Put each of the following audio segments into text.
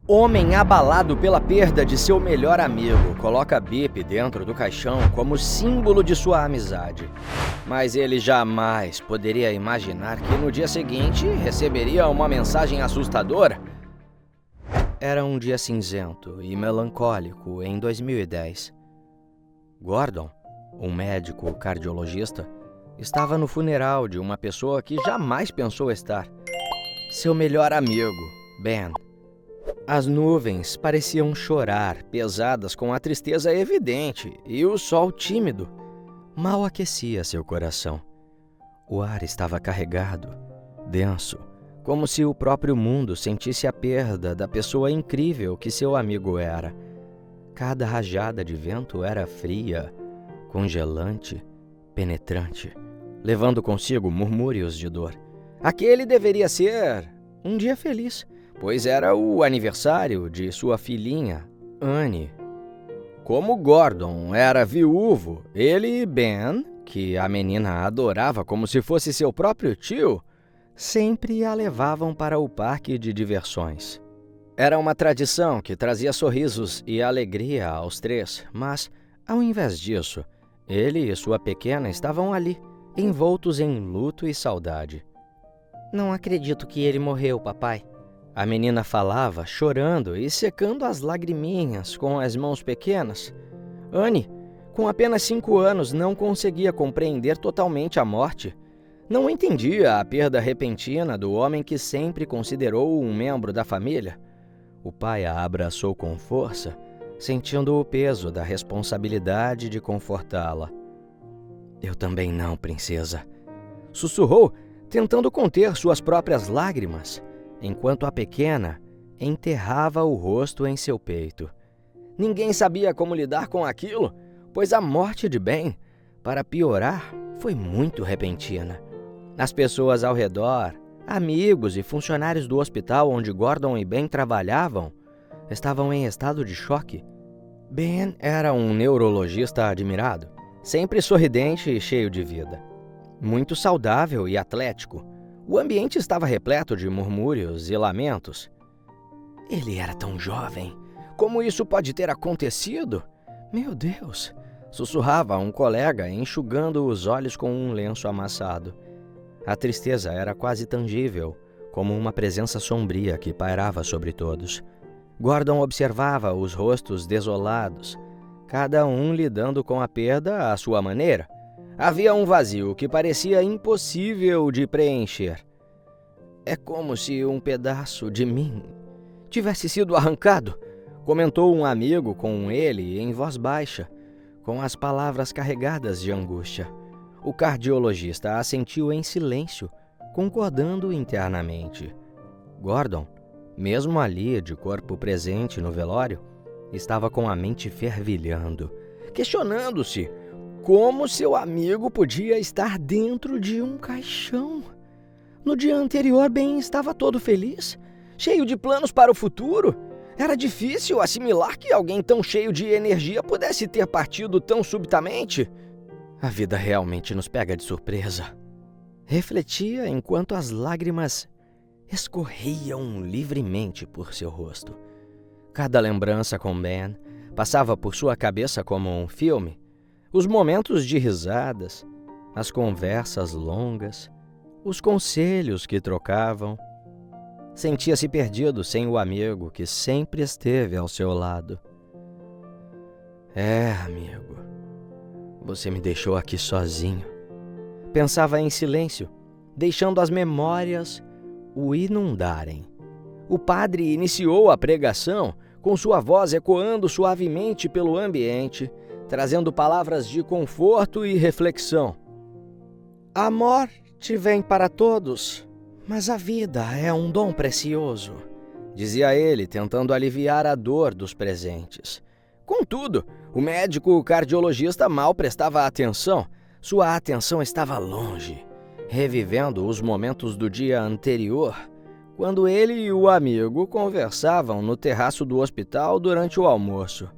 Homem abalado pela perda de seu melhor amigo coloca Bip dentro do caixão como símbolo de sua amizade. Mas ele jamais poderia imaginar que no dia seguinte receberia uma mensagem assustadora. Era um dia cinzento e melancólico em 2010. Gordon, um médico cardiologista, estava no funeral de uma pessoa que jamais pensou estar. Seu melhor amigo, Ben. As nuvens pareciam chorar, pesadas com a tristeza evidente, e o sol tímido mal aquecia seu coração. O ar estava carregado, denso, como se o próprio mundo sentisse a perda da pessoa incrível que seu amigo era. Cada rajada de vento era fria, congelante, penetrante, levando consigo murmúrios de dor. Aquele deveria ser um dia feliz, pois era o aniversário de sua filhinha, Annie. Como Gordon era viúvo, ele e Ben, que a menina adorava como se fosse seu próprio tio, sempre a levavam para o parque de diversões. Era uma tradição que trazia sorrisos e alegria aos três, mas, ao invés disso, ele e sua pequena estavam ali, envoltos em luto e saudade. "Não acredito que ele morreu, papai." A menina falava, chorando e secando as lagriminhas com as mãos pequenas. Annie, com apenas 5 anos, não conseguia compreender totalmente a morte. Não entendia a perda repentina do homem que sempre considerou um membro da família. O pai a abraçou com força, sentindo o peso da responsabilidade de confortá-la. "Eu também não, princesa," sussurrou, tentando conter suas próprias lágrimas, enquanto a pequena enterrava o rosto em seu peito. Ninguém sabia como lidar com aquilo, pois a morte de Ben, para piorar, foi muito repentina. As pessoas ao redor, amigos e funcionários do hospital onde Gordon e Ben trabalhavam, estavam em estado de choque. Ben era um neurologista admirado, sempre sorridente e cheio de vida. Muito saudável e atlético, o ambiente estava repleto de murmúrios e lamentos. "Ele era tão jovem. Como isso pode ter acontecido? Meu Deus!" sussurrava um colega, enxugando os olhos com um lenço amassado. A tristeza era quase tangível, como uma presença sombria que pairava sobre todos. Gordon observava os rostos desolados, cada um lidando com a perda à sua maneira. Havia um vazio que parecia impossível de preencher. "É como se um pedaço de mim tivesse sido arrancado", comentou um amigo com ele em voz baixa, com as palavras carregadas de angústia. O cardiologista assentiu em silêncio, concordando internamente. Gordon, mesmo ali de corpo presente no velório, estava com a mente fervilhando, questionando-se como seu amigo podia estar dentro de um caixão. No dia anterior, Ben estava todo feliz, cheio de planos para o futuro. Era difícil assimilar que alguém tão cheio de energia pudesse ter partido tão subitamente. A vida realmente nos pega de surpresa. Refletia enquanto as lágrimas escorriam livremente por seu rosto. Cada lembrança com Ben passava por sua cabeça como um filme. Os momentos de risadas, as conversas longas, os conselhos que trocavam. Sentia-se perdido sem o amigo que sempre esteve ao seu lado. Amigo, você me deixou aqui sozinho." Pensava em silêncio, deixando as memórias o inundarem. O padre iniciou a pregação, com sua voz ecoando suavemente pelo ambiente, trazendo palavras de conforto e reflexão. "A morte vem para todos, mas a vida é um dom precioso", dizia ele, tentando aliviar a dor dos presentes. Contudo, o médico cardiologista mal prestava atenção. Sua atenção estava longe, revivendo os momentos do dia anterior, quando ele e o amigo conversavam no terraço do hospital durante o almoço.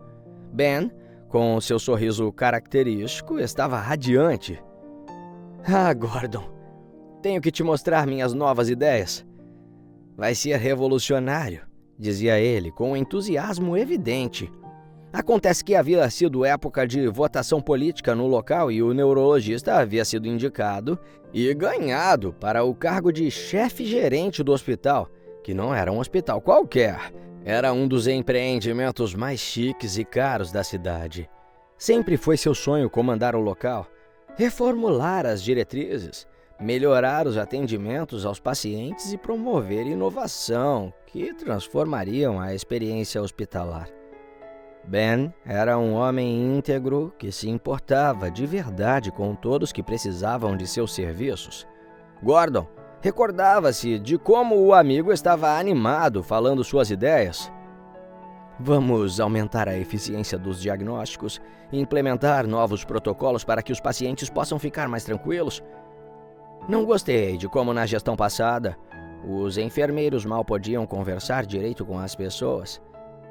Ben, com seu sorriso característico, estava radiante. Gordon, tenho que te mostrar minhas novas ideias. Vai ser revolucionário", dizia ele com entusiasmo evidente. Acontece que havia sido época de votação política no local e o neurologista havia sido indicado e ganhado para o cargo de chefe-gerente do hospital, que não era um hospital qualquer, era um dos empreendimentos mais chiques e caros da cidade. Sempre foi seu sonho comandar o local, reformular as diretrizes, melhorar os atendimentos aos pacientes e promover inovação que transformariam a experiência hospitalar. Ben era um homem íntegro que se importava de verdade com todos que precisavam de seus serviços. Gordon recordava-se de como o amigo estava animado falando suas ideias. Vamos aumentar a eficiência dos diagnósticos e implementar novos protocolos para que os pacientes possam ficar mais tranquilos. Não gostei de como na gestão passada os enfermeiros mal podiam conversar direito com as pessoas.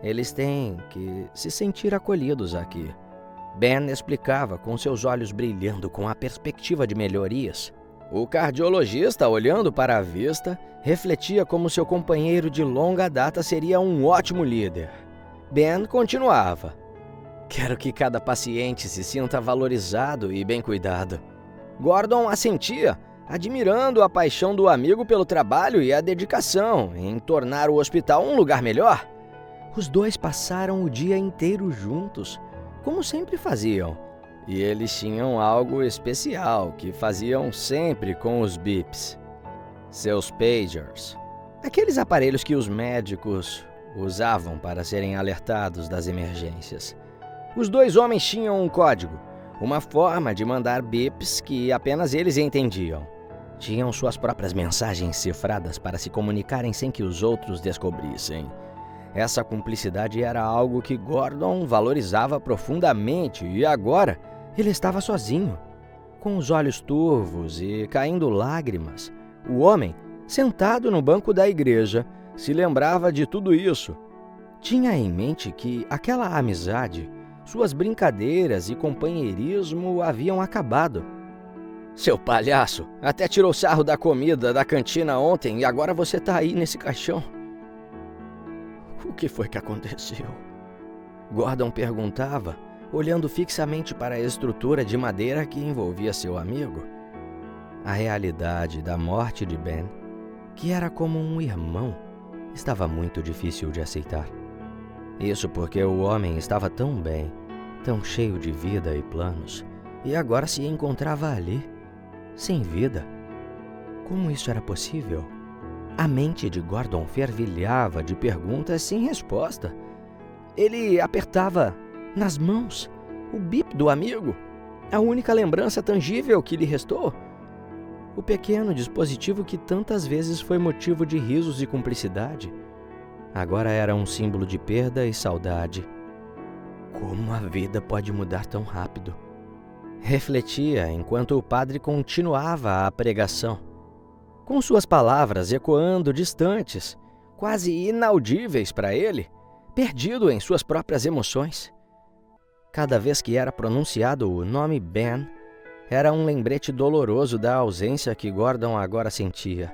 Eles têm que se sentir acolhidos aqui. Ben explicava com seus olhos brilhando com a perspectiva de melhorias. O cardiologista, olhando para a vista, refletia como seu companheiro de longa data seria um ótimo líder. Ben continuava. Quero que cada paciente se sinta valorizado e bem cuidado. Gordon assentia, admirando a paixão do amigo pelo trabalho e a dedicação em tornar o hospital um lugar melhor. Os dois passaram o dia inteiro juntos, como sempre faziam. E eles tinham algo especial que faziam sempre com os bips. Seus pagers. Aqueles aparelhos que os médicos usavam para serem alertados das emergências. Os dois homens tinham um código, uma forma de mandar bips que apenas eles entendiam. Tinham suas próprias mensagens cifradas para se comunicarem sem que os outros descobrissem. Essa cumplicidade era algo que Gordon valorizava profundamente e agora ele estava sozinho. Com os olhos turvos e caindo lágrimas, o homem, sentado no banco da igreja, se lembrava de tudo isso. Tinha em mente que aquela amizade, suas brincadeiras e companheirismo haviam acabado. Seu palhaço, até tirou sarro da comida da cantina ontem e agora você está aí nesse caixão. O que foi que aconteceu? Gordon perguntava, olhando fixamente para a estrutura de madeira que envolvia seu amigo. A realidade da morte de Ben, que era como um irmão, estava muito difícil de aceitar. Isso porque o homem estava tão bem, tão cheio de vida e planos, e agora se encontrava ali, sem vida. Como isso era possível? A mente de Gordon fervilhava de perguntas sem resposta. Ele apertava nas mãos o bip do amigo, a única lembrança tangível que lhe restou. O pequeno dispositivo que tantas vezes foi motivo de risos e cumplicidade, agora era um símbolo de perda e saudade. Como a vida pode mudar tão rápido? Refletia enquanto o padre continuava a pregação, com suas palavras ecoando distantes, quase inaudíveis para ele, perdido em suas próprias emoções. Cada vez que era pronunciado o nome Ben, era um lembrete doloroso da ausência que Gordon agora sentia.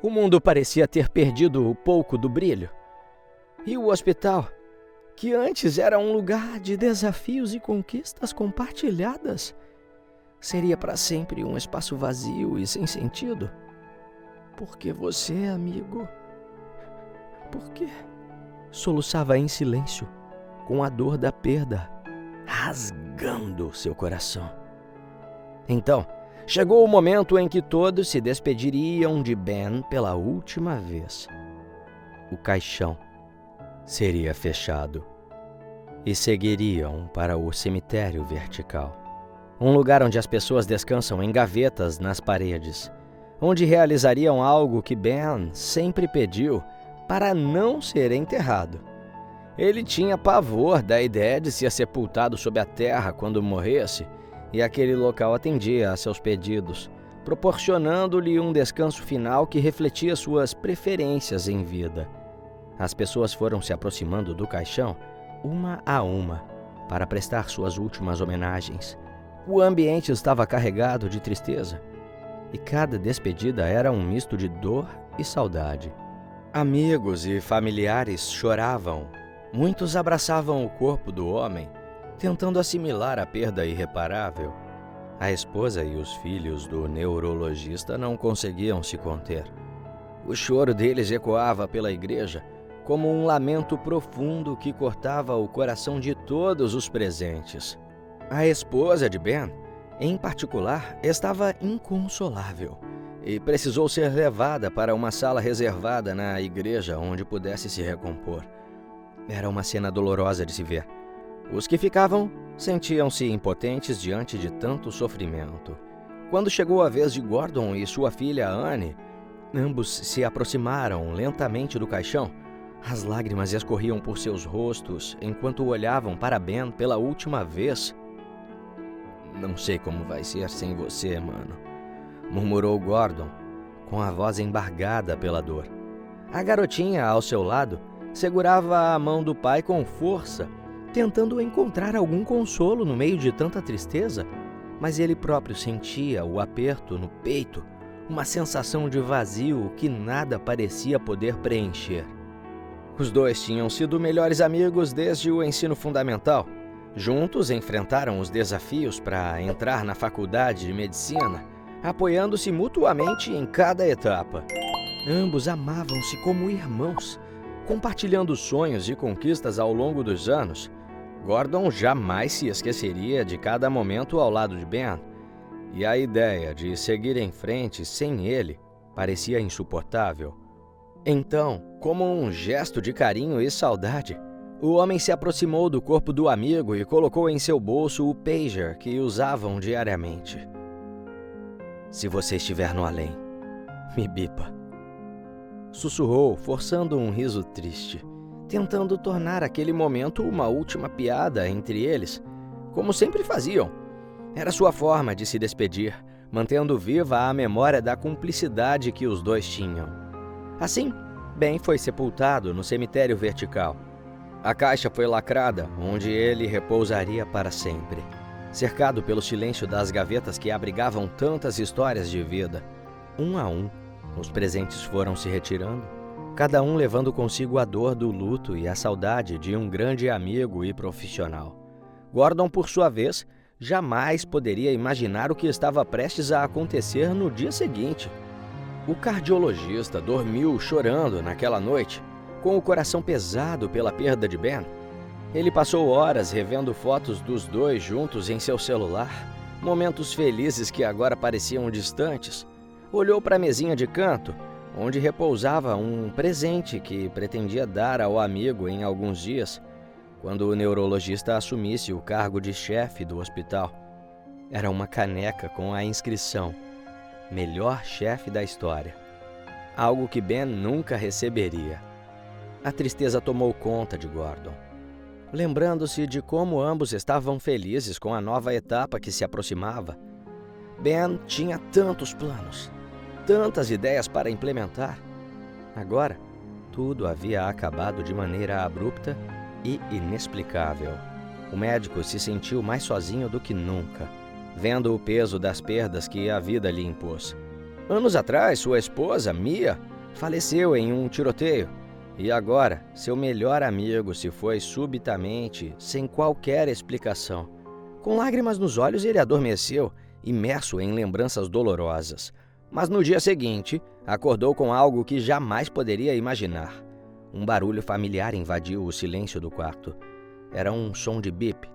O mundo parecia ter perdido um pouco do brilho. E o hospital, que antes era um lugar de desafios e conquistas compartilhadas, seria para sempre um espaço vazio e sem sentido. Por que você, amigo? Por quê? Soluçava em silêncio, com a dor da perda, rasgando seu coração. Então, chegou o momento em que todos se despediriam de Ben pela última vez. O caixão seria fechado e seguiriam para o cemitério vertical, um lugar onde as pessoas descansam em gavetas nas paredes, onde realizariam algo que Ben sempre pediu para não ser enterrado. Ele tinha pavor da ideia de ser sepultado sob a terra quando morresse, e aquele local atendia a seus pedidos, proporcionando-lhe um descanso final que refletia suas preferências em vida. As pessoas foram se aproximando do caixão, uma a uma, para prestar suas últimas homenagens. O ambiente estava carregado de tristeza, e cada despedida era um misto de dor e saudade. Amigos e familiares choravam. Muitos abraçavam o corpo do homem, tentando assimilar a perda irreparável. A esposa e os filhos do neurologista não conseguiam se conter. O choro deles ecoava pela igreja como um lamento profundo que cortava o coração de todos os presentes. A esposa de Ben, em particular, estava inconsolável e precisou ser levada para uma sala reservada na igreja onde pudesse se recompor. Era uma cena dolorosa de se ver. Os que ficavam sentiam-se impotentes diante de tanto sofrimento. Quando chegou a vez de Gordon e sua filha Anne, ambos se aproximaram lentamente do caixão. As lágrimas escorriam por seus rostos enquanto olhavam para Ben pela última vez. "Não sei como vai ser sem você, mano", murmurou Gordon, com a voz embargada pela dor. A garotinha ao seu lado segurava a mão do pai com força, tentando encontrar algum consolo no meio de tanta tristeza, mas ele próprio sentia o aperto no peito, uma sensação de vazio que nada parecia poder preencher. Os dois tinham sido melhores amigos desde o ensino fundamental. Juntos enfrentaram os desafios para entrar na faculdade de medicina, apoiando-se mutuamente em cada etapa. Ambos amavam-se como irmãos, compartilhando sonhos e conquistas ao longo dos anos. Gordon jamais se esqueceria de cada momento ao lado de Ben, e a ideia de seguir em frente sem ele parecia insuportável. Então, como um gesto de carinho e saudade, o homem se aproximou do corpo do amigo e colocou em seu bolso o pager que usavam diariamente. "Se você estiver no além, me bipa", sussurrou, forçando um riso triste, tentando tornar aquele momento uma última piada entre eles, como sempre faziam. Era sua forma de se despedir, mantendo viva a memória da cumplicidade que os dois tinham. Assim, Ben foi sepultado no cemitério vertical. A caixa foi lacrada, onde ele repousaria para sempre, cercado pelo silêncio das gavetas que abrigavam tantas histórias de vida. Um a um, os presentes foram se retirando, cada um levando consigo a dor do luto e a saudade de um grande amigo e profissional. Gordon, por sua vez, jamais poderia imaginar o que estava prestes a acontecer no dia seguinte. O cardiologista dormiu chorando naquela noite, com o coração pesado pela perda de Ben. Ele passou horas revendo fotos dos dois juntos em seu celular, momentos felizes que agora pareciam distantes. Olhou para a mesinha de canto, onde repousava um presente que pretendia dar ao amigo em alguns dias, quando o neurologista assumisse o cargo de chefe do hospital. Era uma caneca com a inscrição "Melhor chefe da história", algo que Ben nunca receberia. A tristeza tomou conta de Gordon. Lembrando-se de como ambos estavam felizes com a nova etapa que se aproximava, Ben tinha tantos planos, tantas ideias para implementar. Agora, tudo havia acabado de maneira abrupta e inexplicável. O médico se sentiu mais sozinho do que nunca, vendo o peso das perdas que a vida lhe impôs. Anos atrás, sua esposa, Mia, faleceu em um tiroteio, e agora seu melhor amigo se foi subitamente, sem qualquer explicação. Com lágrimas nos olhos, ele adormeceu, imerso em lembranças dolorosas. Mas no dia seguinte, acordou com algo que jamais poderia imaginar. Um barulho familiar invadiu o silêncio do quarto. Era um som de bip.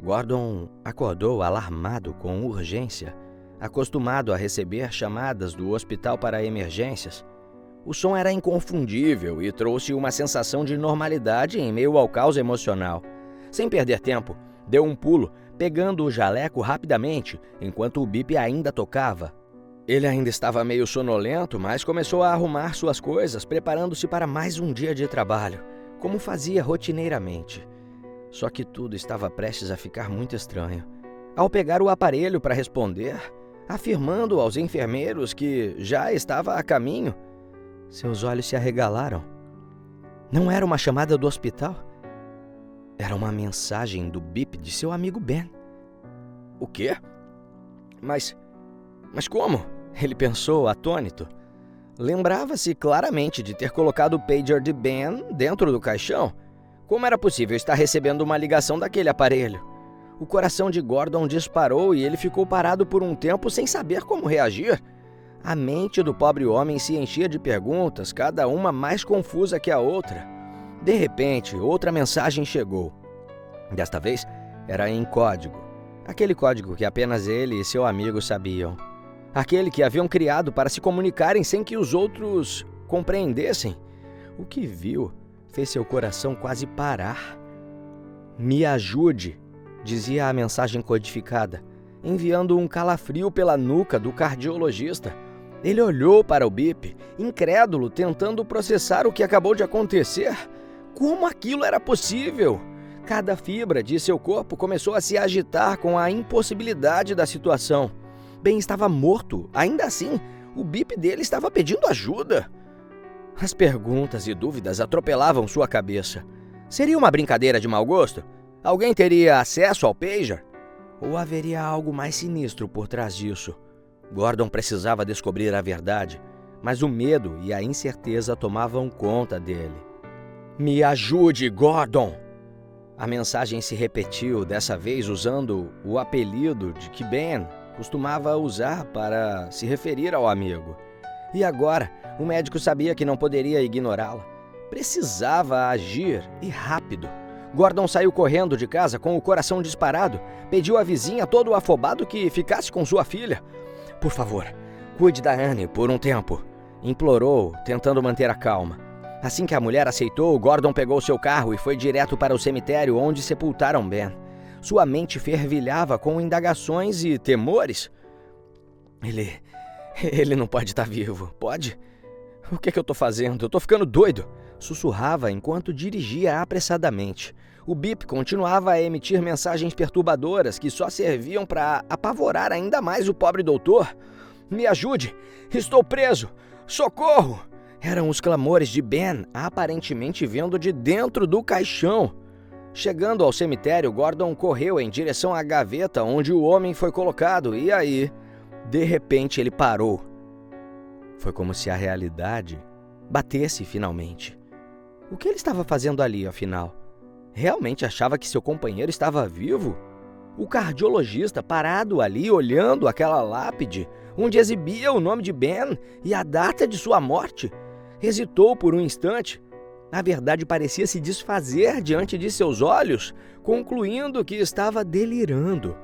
Gordon acordou alarmado com urgência, acostumado a receber chamadas do hospital para emergências. O som era inconfundível e trouxe uma sensação de normalidade em meio ao caos emocional. Sem perder tempo, deu um pulo, pegando o jaleco rapidamente, enquanto o bip ainda tocava. Ele ainda estava meio sonolento, mas começou a arrumar suas coisas, preparando-se para mais um dia de trabalho, como fazia rotineiramente. Só que tudo estava prestes a ficar muito estranho. Ao pegar o aparelho para responder, afirmando aos enfermeiros que já estava a caminho, seus olhos se arregalaram. Não era uma chamada do hospital. Era uma mensagem do bip de seu amigo Ben. O quê? Mas como? Ele pensou, atônito. Lembrava-se claramente de ter colocado o pager de Ben dentro do caixão. Como era possível estar recebendo uma ligação daquele aparelho? O coração de Gordon disparou e ele ficou parado por um tempo sem saber como reagir. A mente do pobre homem se enchia de perguntas, cada uma mais confusa que a outra. De repente, outra mensagem chegou. Desta vez, era em código. Aquele código que apenas ele e seu amigo sabiam. Aquele que haviam criado para se comunicarem sem que os outros compreendessem. O que viu fez seu coração quase parar. "Me ajude", dizia a mensagem codificada, enviando um calafrio pela nuca do cardiologista. Ele olhou para o bip, incrédulo, tentando processar o que acabou de acontecer. Como aquilo era possível? Cada fibra de seu corpo começou a se agitar com a impossibilidade da situação. Ben estava morto. Ainda assim, o bip dele estava pedindo ajuda. As perguntas e dúvidas atropelavam sua cabeça. Seria uma brincadeira de mau gosto? Alguém teria acesso ao pager? Ou haveria algo mais sinistro por trás disso? Gordon precisava descobrir a verdade, mas o medo e a incerteza tomavam conta dele. "Me ajude, Gordon!" A mensagem se repetiu, dessa vez usando o apelido de que Ben costumava usar para se referir ao amigo. E agora, o médico sabia que não poderia ignorá-la. Precisava agir, e rápido. Gordon saiu correndo de casa com o coração disparado. Pediu à vizinha, todo afobado, que ficasse com sua filha. "Por favor, cuide da Anne por um tempo", implorou, tentando manter a calma. Assim que a mulher aceitou, Gordon pegou seu carro e foi direto para o cemitério onde sepultaram Ben. Sua mente fervilhava com indagações e temores. Ele não pode estar vivo, pode? O que eu tô fazendo? Eu tô ficando doido, sussurrava enquanto dirigia apressadamente. O bip continuava a emitir mensagens perturbadoras que só serviam para apavorar ainda mais o pobre doutor. "Me ajude! Estou preso! Socorro!" Eram os clamores de Ben, aparentemente vindo de dentro do caixão. Chegando ao cemitério, Gordon correu em direção à gaveta onde o homem foi colocado e aí, de repente, ele parou. Foi como se a realidade batesse finalmente. O que ele estava fazendo ali, afinal? Realmente achava que seu companheiro estava vivo? O cardiologista parado ali, olhando aquela lápide, onde exibia o nome de Ben e a data de sua morte, hesitou por um instante. A verdade parecia se desfazer diante de seus olhos, concluindo que estava delirando.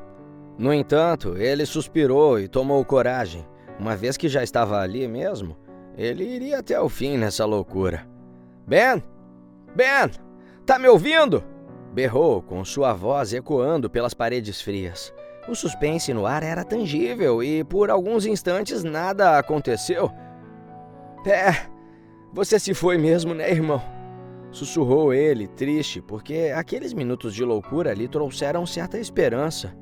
No entanto, ele suspirou e tomou coragem. Uma vez que já estava ali mesmo, ele iria até o fim nessa loucura. "Ben! Ben! Tá me ouvindo?" berrou, com sua voz ecoando pelas paredes frias. O suspense no ar era tangível e, por alguns instantes, nada aconteceu. Você se foi mesmo, né, irmão?" sussurrou ele, triste, porque aqueles minutos de loucura lhe trouxeram certa esperança.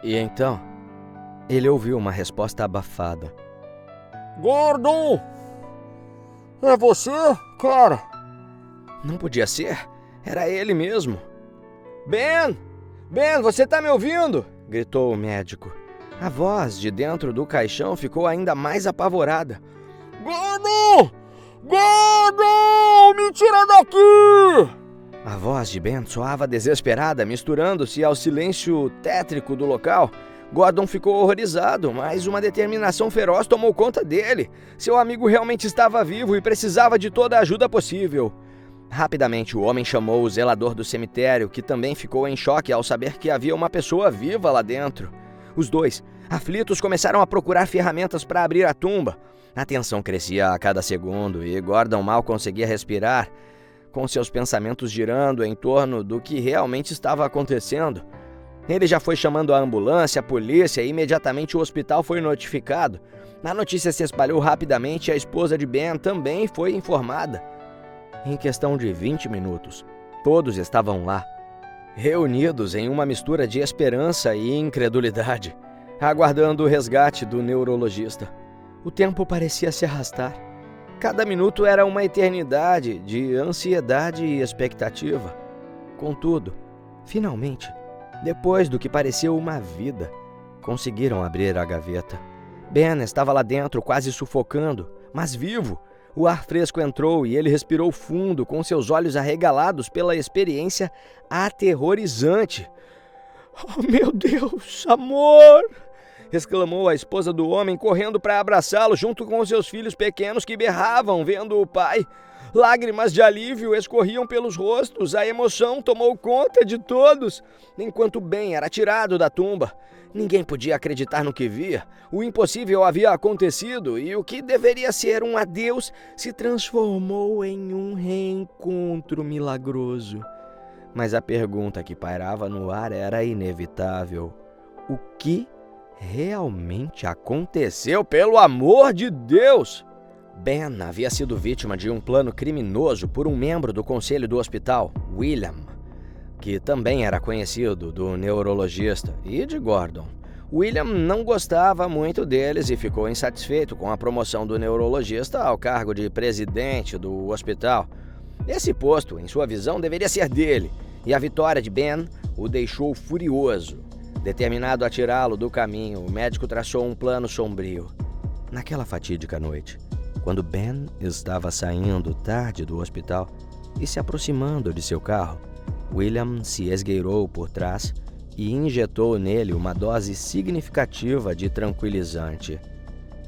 E então, ele ouviu uma resposta abafada. "Gordon! É você, cara?" Não podia ser. Era ele mesmo. "Ben! Ben, você tá me ouvindo?" gritou o médico. A voz de dentro do caixão ficou ainda mais apavorada. "Gordon! Gordon! Me tira daqui!" A voz de Ben soava desesperada, misturando-se ao silêncio tétrico do local. Gordon ficou horrorizado, mas uma determinação feroz tomou conta dele. Seu amigo realmente estava vivo e precisava de toda a ajuda possível. Rapidamente, o homem chamou o zelador do cemitério, que também ficou em choque ao saber que havia uma pessoa viva lá dentro. Os dois, aflitos, começaram a procurar ferramentas para abrir a tumba. A tensão crescia a cada segundo e Gordon mal conseguia respirar, com seus pensamentos girando em torno do que realmente estava acontecendo. Ele já foi chamando a ambulância, a polícia e imediatamente o hospital foi notificado. A notícia se espalhou rapidamente e a esposa de Ben também foi informada. Em questão de 20 minutos, todos estavam lá, reunidos em uma mistura de esperança e incredulidade, aguardando o resgate do neurologista. O tempo parecia se arrastar. Cada minuto era uma eternidade de ansiedade e expectativa. Contudo, finalmente, depois do que pareceu uma vida, conseguiram abrir a gaveta. Ben estava lá dentro, quase sufocando, mas vivo. O ar fresco entrou e ele respirou fundo, com seus olhos arregalados pela experiência aterrorizante. "Oh, meu Deus, amor!" exclamou a esposa do homem, correndo para abraçá-lo junto com seus filhos pequenos que berravam vendo o pai. Lágrimas de alívio escorriam pelos rostos, a emoção tomou conta de todos, enquanto Ben era tirado da tumba. Ninguém podia acreditar no que via. O impossível havia acontecido e o que deveria ser um adeus se transformou em um reencontro milagroso. Mas a pergunta que pairava no ar era inevitável. O que realmente aconteceu, pelo amor de Deus? Ben havia sido vítima de um plano criminoso por um membro do conselho do hospital, William, que também era conhecido do neurologista e de Gordon. William não gostava muito deles e ficou insatisfeito com a promoção do neurologista ao cargo de presidente do hospital. Esse posto, em sua visão, deveria ser dele, e a vitória de Ben o deixou furioso. Determinado a tirá-lo do caminho, o médico traçou um plano sombrio. Naquela fatídica noite, quando Ben estava saindo tarde do hospital e se aproximando de seu carro, William se esgueirou por trás e injetou nele uma dose significativa de tranquilizante.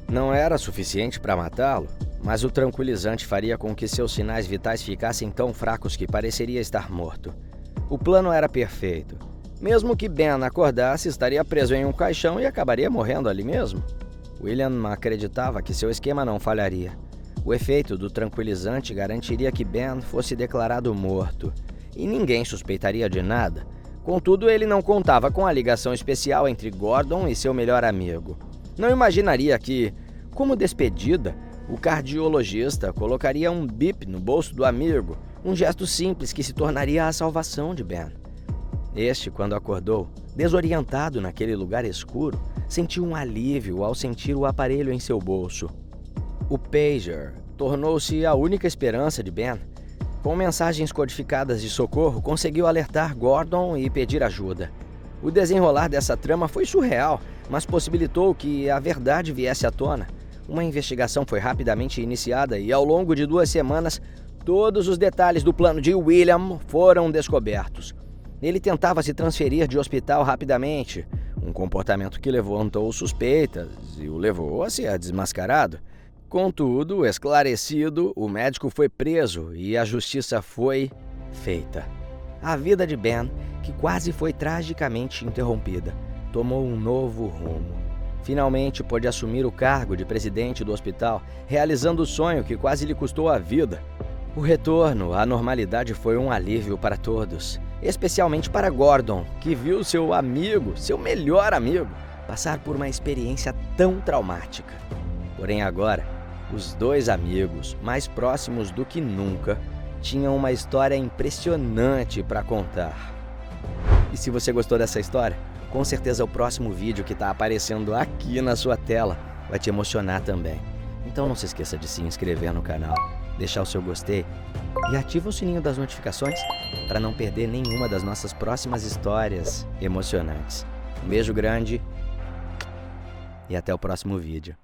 Não era suficiente para matá-lo, mas o tranquilizante faria com que seus sinais vitais ficassem tão fracos que pareceria estar morto. O plano era perfeito. Mesmo que Ben acordasse, estaria preso em um caixão e acabaria morrendo ali mesmo. William acreditava que seu esquema não falharia. O efeito do tranquilizante garantiria que Ben fosse declarado morto, e ninguém suspeitaria de nada. Contudo, ele não contava com a ligação especial entre Gordon e seu melhor amigo. Não imaginaria que, como despedida, o cardiologista colocaria um bip no bolso do amigo, um gesto simples que se tornaria a salvação de Ben. Este, quando acordou, desorientado naquele lugar escuro, sentiu um alívio ao sentir o aparelho em seu bolso. O pager tornou-se a única esperança de Ben. Com mensagens codificadas de socorro, conseguiu alertar Gordon e pedir ajuda. O desenrolar dessa trama foi surreal, mas possibilitou que a verdade viesse à tona. Uma investigação foi rapidamente iniciada e, ao longo de 2 semanas, todos os detalhes do plano de William foram descobertos. Ele tentava se transferir de hospital rapidamente, um comportamento que levantou suspeitas e o levou a ser desmascarado. Contudo, esclarecido, o médico foi preso e a justiça foi feita. A vida de Ben, que quase foi tragicamente interrompida, tomou um novo rumo. Finalmente pôde assumir o cargo de presidente do hospital, realizando o sonho que quase lhe custou a vida. O retorno à normalidade foi um alívio para todos, especialmente para Gordon, que viu seu amigo, seu melhor amigo, passar por uma experiência tão traumática. Porém agora, os 2 amigos, mais próximos do que nunca, tinham uma história impressionante para contar. E se você gostou dessa história, com certeza o próximo vídeo que está aparecendo aqui na sua tela vai te emocionar também. Então não se esqueça de se inscrever no canal, deixar o seu gostei e ativa o sininho das notificações para não perder nenhuma das nossas próximas histórias emocionantes. Um beijo grande e até o próximo vídeo.